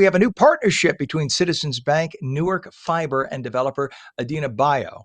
we have a new partnership between Citizens Bank, Newark Fiber, and developer Adenah Bayoh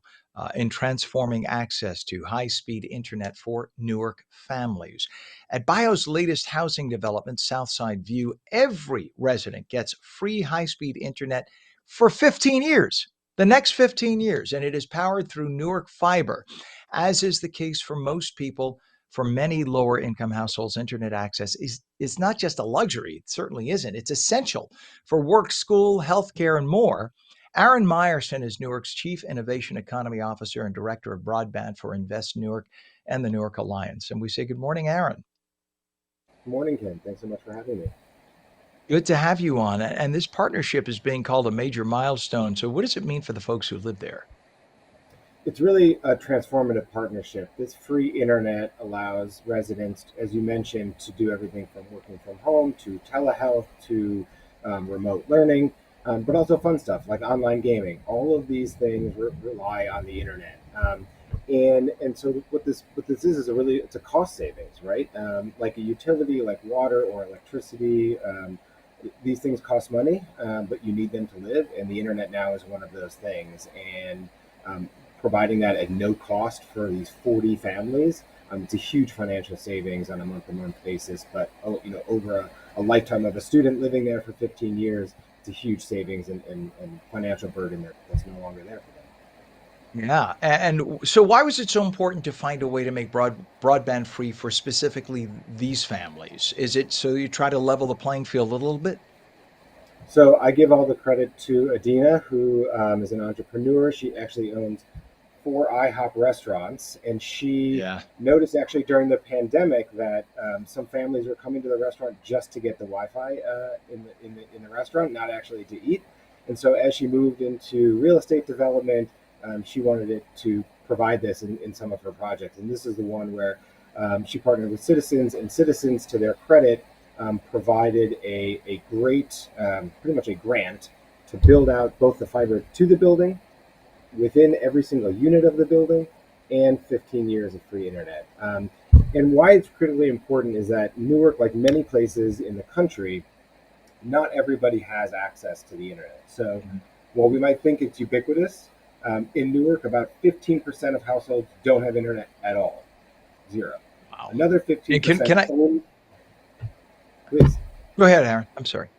in transforming access to high speed internet for Newark families. At Bayoh's latest housing development, Southside View, every resident gets free high speed internet for 15 years. The next 15 years, and it is powered through Newark Fiber. As is the case for most people, for many lower income households, internet access is not just a luxury. It certainly isn't. It's essential for work, school, healthcare, and more. Aaron Meyerson is Newark's Chief Innovation Economy Officer and Director of Broadband for Invest Newark and the Newark Alliance. And we say good morning, Aaron. Good morning, Ken. Thanks so much for having me. Good to have you on. And this partnership is being called a major milestone. So, what does it mean for the folks who live there? It's really a transformative partnership. This free internet allows residents, as you mentioned, to do everything from working from home to telehealth to remote learning, but also fun stuff like online gaming. All of these things rely on the internet. And so what this is a really it's a cost savings, right? Like a utility like water or electricity. These things cost money, but you need them to live, and the internet now is one of those things. And um, providing that at no cost for these 40 families, it's a huge financial savings on a month-to-month basis. But over a lifetime of a student living there for 15 years, it's a huge savings and financial burden that's no longer there for them. Yeah. And so, why was it so important to find a way to make broadband free for specifically these families? Is it so you try to level the playing field a little bit? So I give all the credit to Adenah, who is an entrepreneur. She actually owns four IHOP restaurants, and she Yeah. noticed actually during the pandemic that some families were coming to the restaurant just to get the Wi-Fi in the restaurant, not actually to eat. And so as she moved into real estate development, she wanted it to provide this in some of her projects. And this is the one where she partnered with Citizens, and Citizens, to their credit, provided a great, pretty much a grant to build out both the fiber to the building within every single unit of the building and 15 years of free internet. And why it's critically important is that Newark, like many places in the country, not everybody has access to the internet. So Mhm. while we might think it's ubiquitous, in Newark, about 15% of households don't have internet at all. Zero. Wow. Another And 15% own, please. go ahead, Aaron? I'm sorry.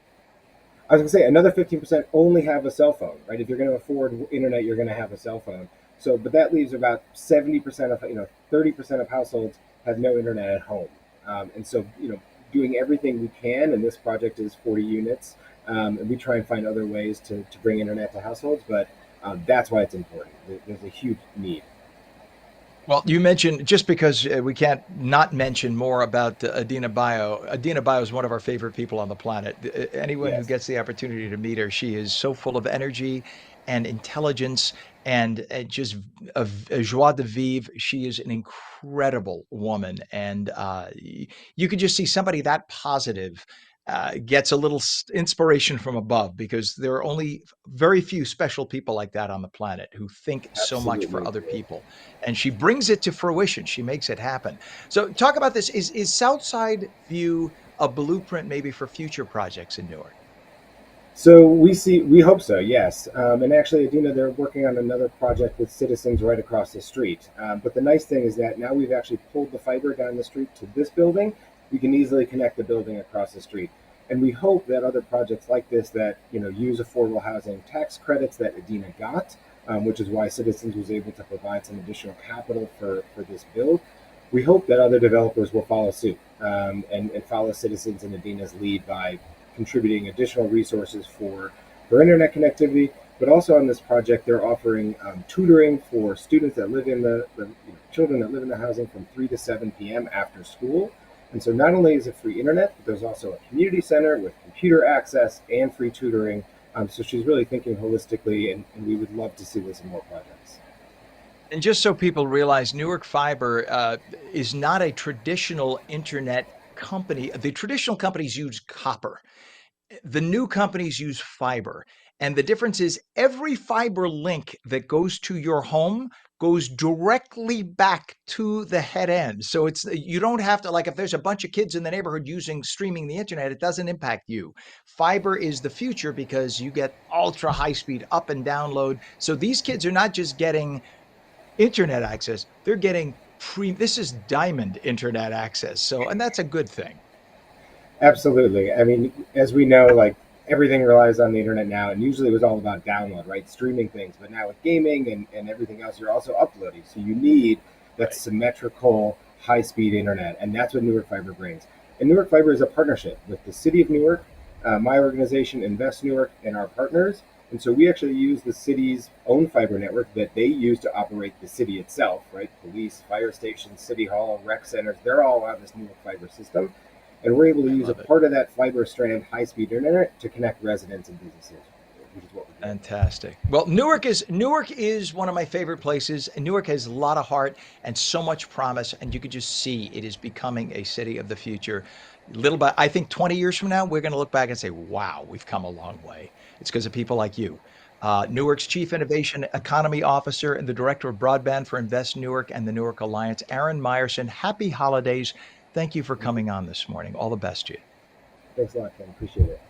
I was going to say another 15% only have a cell phone, right? If you're going to afford internet, you're going to have a cell phone. So, but that leaves about 70% of, 30% of households have no internet at home. And so, doing everything we can, and this project is 40 units, and we try and find other ways to bring internet to households, but that's why it's important. There's a huge need. Well, you mentioned just because we can't not mention more about Adenah Bayoh. Adenah Bayoh is one of our favorite people on the planet. Anyone who Yes. gets the opportunity to meet her, she is so full of energy and intelligence and just a joie de vivre. She is an incredible woman, and you could just see somebody that positive gets a little inspiration from above because there are only very few special people like that on the planet who think so much for Absolutely other agree. people, and she brings it to fruition. She makes it happen. So, talk about this. Is Southside View a blueprint maybe for future projects in Newark? So we hope so, yes. And actually, Adina, they're working on another project with Citizens right across the street. But the nice thing is that now we've actually pulled the fiber down the street to this building. We can easily connect the building across the street. And we hope that other projects like this that use affordable housing tax credits that Adina got, which is why Citizens was able to provide some additional capital for this build. We hope that other developers will follow suit, and follow Citizens and Adina's lead by contributing additional resources for internet connectivity. But also on this project, they're offering tutoring for students that live in the children that live in the housing from 3 to 7 p.m. after school. And so not only is it free internet, but there's also a community center with computer access and free tutoring. So she's really thinking holistically, and we would love to see this in more projects. And just so people realize, Newark Fiber is not a traditional internet company. The traditional companies use copper. The new companies use fiber. And the difference is every fiber link that goes to your home goes directly back to the head end. So it's you don't have to like if there's a bunch of kids in the neighborhood using streaming the internet, it doesn't impact you. Fiber is the future because you get ultra high speed up and download. So these kids are not just getting internet access, they're getting this is diamond internet access. So and that's a good thing. Absolutely. I mean, as we know, like everything relies on the internet now, and usually it was all about download, right? Streaming things. But now with gaming and everything else, you're also uploading. So you need that Right. symmetrical, high speed internet. And that's what Newark Fiber brings. And Newark Fiber is a partnership with the city of Newark, my organization, Invest Newark, and our partners. And so we actually use the city's own fiber network that they use to operate the city itself, right? Police, fire stations, city hall, rec centers, they're all on this Newark Fiber system, and we're able to I use a love it. part of that fiber strand high-speed internet to connect residents and businesses, which is what we're doing. Fantastic. Well, Newark is one of my favorite places. And Newark has a lot of heart and so much promise, and you could just see it is becoming a city of the future. Little by, I think 20 years from now, we're going to look back and say, "Wow, we've come a long way." It's because of people like you. Newark's Chief Innovation Economy Officer and the Director of Broadband for Invest Newark and the Newark Alliance, Aaron Meyerson. Happy holidays. Thank you for Thank you. coming on this morning. All the best to you. Thanks a lot, Ken. Appreciate it.